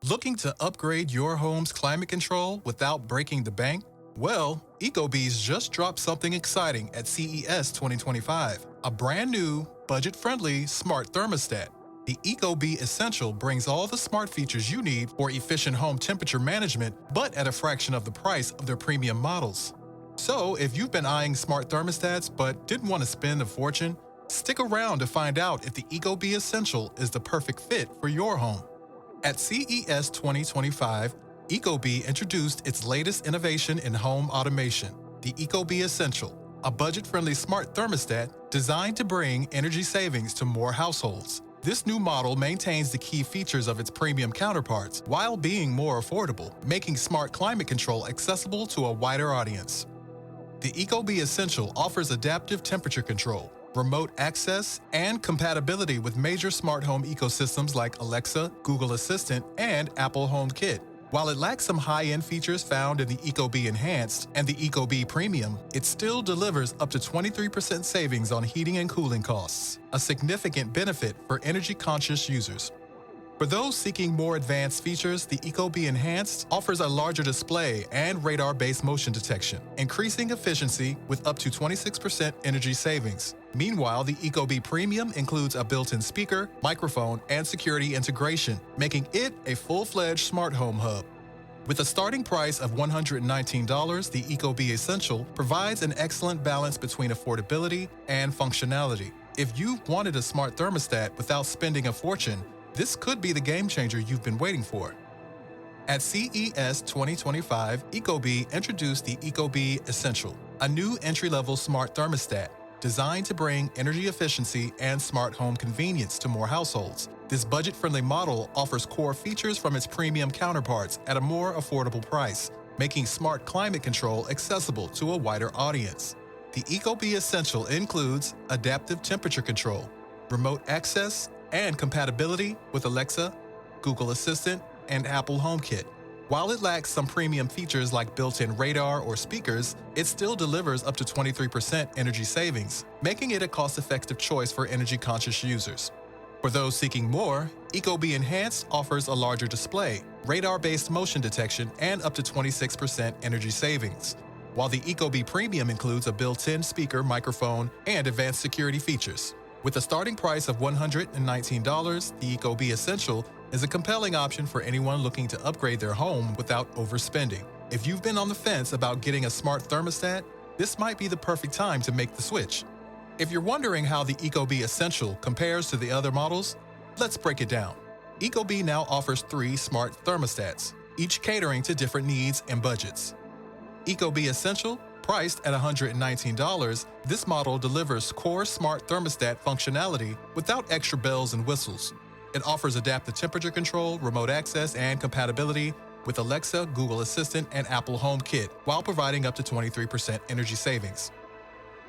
Looking to upgrade your home's climate control without breaking the bank? Well, Ecobee's just dropped something exciting at CES 2025, a brand new, budget-friendly smart thermostat. The Ecobee Essential brings all the smart features you need for efficient home temperature management, but at a fraction of the price of their premium models. So, if you've been eyeing smart thermostats but didn't want to spend a fortune, stick around to find out if the Ecobee Essential is the perfect fit for your home. At CES 2025, Ecobee introduced its latest innovation in home automation, the Ecobee Essential, a budget-friendly smart thermostat designed to bring energy savings to more households. This new model maintains the key features of its premium counterparts while being more affordable, making smart climate control accessible to a wider audience. The Ecobee Essential offers adaptive temperature control, remote access, and compatibility with major smart home ecosystems like Alexa, Google Assistant, and Apple HomeKit. While it lacks some high-end features found in the Ecobee Enhanced and the Ecobee Premium, it still delivers up to 23% savings on heating and cooling costs, a significant benefit for energy-conscious users. For those seeking more advanced features, the Ecobee Enhanced offers a larger display and radar-based motion detection, increasing efficiency with up to 26% energy savings. Meanwhile, the Ecobee Premium includes a built-in speaker, microphone, and security integration, making it a full-fledged smart home hub. With a starting price of $119, the Ecobee Essential provides an excellent balance between affordability and functionality. If you've wanted a smart thermostat without spending a fortune, this could be the game changer you've been waiting for. At CES 2025, Ecobee introduced the Ecobee Essential, a new entry-level smart thermostat designed to bring energy efficiency and smart home convenience to more households. This budget-friendly model offers core features from its premium counterparts at a more affordable price, making smart climate control accessible to a wider audience. The Ecobee Essential includes adaptive temperature control, remote access, and compatibility with Alexa, Google Assistant, and Apple HomeKit. While it lacks some premium features like built-in radar or speakers, it still delivers up to 23% energy savings, making it a cost-effective choice for energy-conscious users. For those seeking more, Ecobee Enhanced offers a larger display, radar-based motion detection, and up to 26% energy savings, while the Ecobee Premium includes a built-in speaker, microphone, and advanced security features. With a starting price of $119, the Ecobee Essential is a compelling option for anyone looking to upgrade their home without overspending. If you've been on the fence about getting a smart thermostat, this might be the perfect time to make the switch. If you're wondering how the Ecobee Essential compares to the other models, let's break it down. Ecobee now offers 3 smart thermostats, each catering to different needs and budgets. Ecobee Essential, priced at $119, this model delivers core smart thermostat functionality without extra bells and whistles. It offers adaptive temperature control, remote access, and compatibility with Alexa, Google Assistant, and Apple HomeKit, while providing up to 23% energy savings.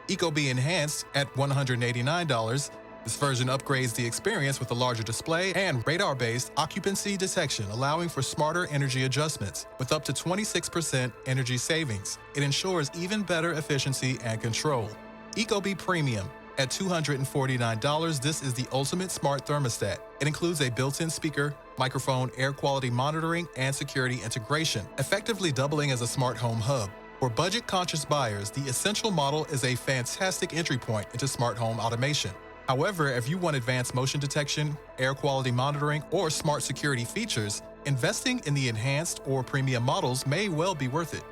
Ecobee Enhanced at $189, this version upgrades the experience with a larger display and radar-based occupancy detection, allowing for smarter energy adjustments. With up to 26% energy savings, it ensures even better efficiency and control. Ecobee Premium at $249, this is the ultimate smart thermostat. It includes a built-in speaker, microphone, air quality monitoring, and security integration, effectively doubling as a smart home hub. For budget-conscious buyers, the Essential model is a fantastic entry point into smart home automation. However, if you want advanced motion detection, air quality monitoring, or smart security features, investing in the enhanced or premium models may well be worth it.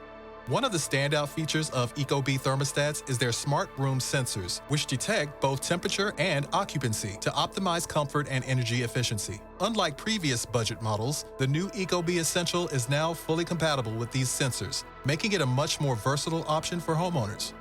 One of the standout features of Ecobee thermostats is their smart room sensors, which detect both temperature and occupancy to optimize comfort and energy efficiency. Unlike previous budget models, the new Ecobee Essential is now fully compatible with these sensors, making it a much more versatile option for homeowners.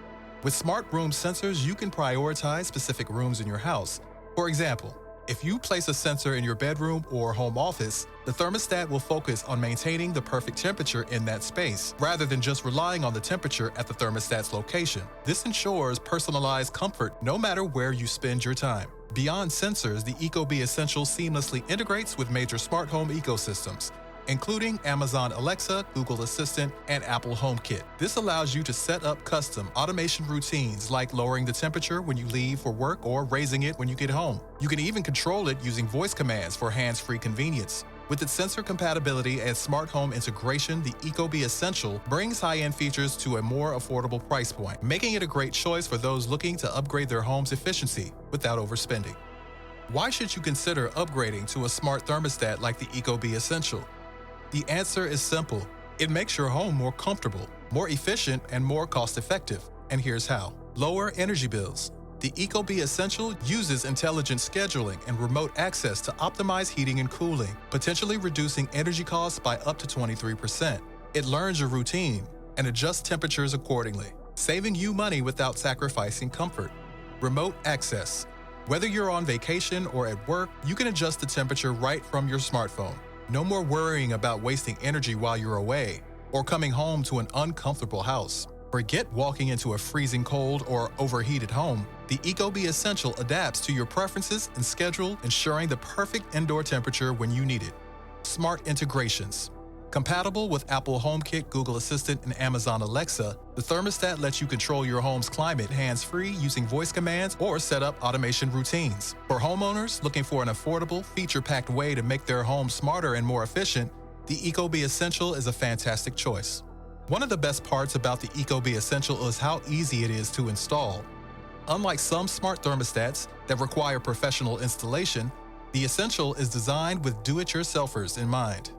With smart room sensors, you can prioritize specific rooms in your house. For example, if you place a sensor in your bedroom or home office, the thermostat will focus on maintaining the perfect temperature in that space, rather than just relying on the temperature at the thermostat's location. This ensures personalized comfort no matter where you spend your time. Beyond sensors, the Ecobee Essential seamlessly integrates with major smart home ecosystems, including Amazon Alexa, Google Assistant, and Apple HomeKit. This allows you to set up custom automation routines like lowering the temperature when you leave for work or raising it when you get home. You can even control it using voice commands for hands-free convenience. With its sensor compatibility and smart home integration, the Ecobee Essential brings high-end features to a more affordable price point, making it a great choice for those looking to upgrade their home's efficiency without overspending. Why should you consider upgrading to a smart thermostat like the Ecobee Essential? The answer is simple. It makes your home more comfortable, more efficient, and more cost-effective. And here's how. Lower energy bills. The Ecobee Essential uses intelligent scheduling and remote access to optimize heating and cooling, potentially reducing energy costs by up to 23%. It learns your routine and adjusts temperatures accordingly, saving you money without sacrificing comfort. Remote access. Whether you're on vacation or at work, you can adjust the temperature right from your smartphone. No more worrying about wasting energy while you're away or coming home to an uncomfortable house. Forget walking into a freezing cold or overheated home. The Ecobee Essential adapts to your preferences and schedule, ensuring the perfect indoor temperature when you need it. Smart integrations. Compatible with Apple HomeKit, Google Assistant, and Amazon Alexa, the thermostat lets you control your home's climate hands-free using voice commands or set up automation routines. For homeowners looking for an affordable, feature-packed way to make their home smarter and more efficient, the Ecobee Essential is a fantastic choice. One of the best parts about the Ecobee Essential is how easy it is to install. Unlike some smart thermostats that require professional installation, the Essential is designed with do-it-yourselfers in mind.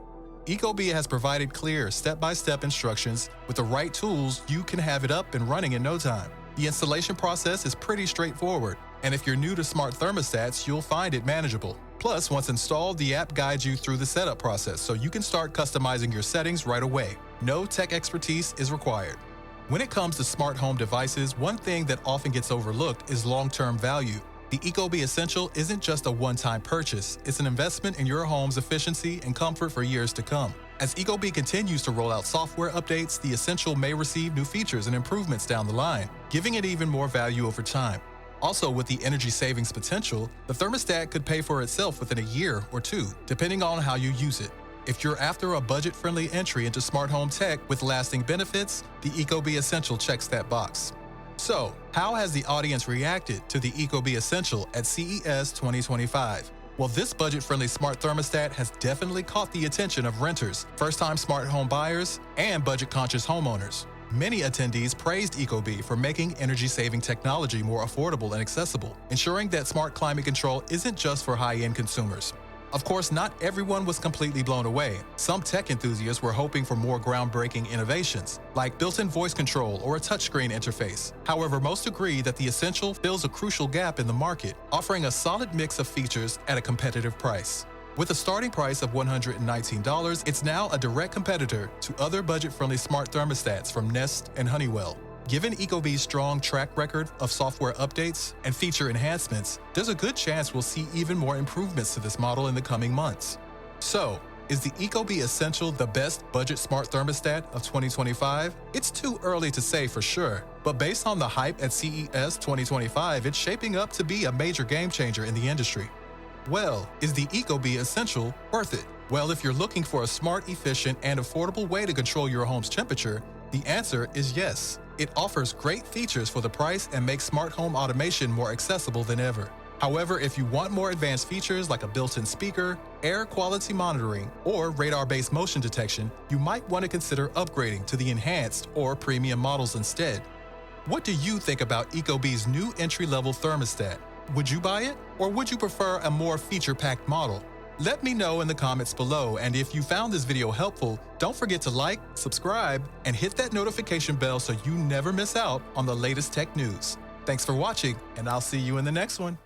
Ecobee has provided clear, step-by-step instructions. With the right tools, you can have it up and running in no time. The installation process is pretty straightforward, and if you're new to smart thermostats, you'll find it manageable. Plus, once installed, the app guides you through the setup process so you can start customizing your settings right away. No tech expertise is required. When it comes to smart home devices, one thing that often gets overlooked is long-term value. The Ecobee Essential isn't just a one-time purchase, it's an investment in your home's efficiency and comfort for years to come. As Ecobee continues to roll out software updates, the Essential may receive new features and improvements down the line, giving it even more value over time. Also, with the energy savings potential, the thermostat could pay for itself within a year or two, depending on how you use it. If you're after a budget-friendly entry into smart home tech with lasting benefits, the Ecobee Essential checks that box. So, how has the audience reacted to the Ecobee Essential at CES 2025? Well, this budget-friendly smart thermostat has definitely caught the attention of renters, first-time smart home buyers, and budget-conscious homeowners. Many attendees praised Ecobee for making energy-saving technology more affordable and accessible, ensuring that smart climate control isn't just for high-end consumers. Of course, not everyone was completely blown away. Some tech enthusiasts were hoping for more groundbreaking innovations, like built-in voice control or a touchscreen interface. However, most agree that the Essential fills a crucial gap in the market, offering a solid mix of features at a competitive price. With a starting price of $119, it's now a direct competitor to other budget-friendly smart thermostats from Nest and Honeywell. Given Ecobee's strong track record of software updates and feature enhancements, there's a good chance we'll see even more improvements to this model in the coming months. So, is the Ecobee Essential the best budget smart thermostat of 2025? It's too early to say for sure, but based on the hype at CES 2025, it's shaping up to be a major game changer in the industry. Well, is the Ecobee Essential worth it? Well, if you're looking for a smart, efficient, and affordable way to control your home's temperature, the answer is yes. It offers great features for the price and makes smart home automation more accessible than ever. However, if you want more advanced features like a built-in speaker, air quality monitoring, or radar-based motion detection, you might want to consider upgrading to the enhanced or premium models instead. What do you think about Ecobee's new entry-level thermostat? Would you buy it, or would you prefer a more feature-packed model? Let me know in the comments below, and if you found this video helpful, don't forget to like, subscribe, and hit that notification bell so you never miss out on the latest tech news. Thanks for watching, and I'll see you in the next one.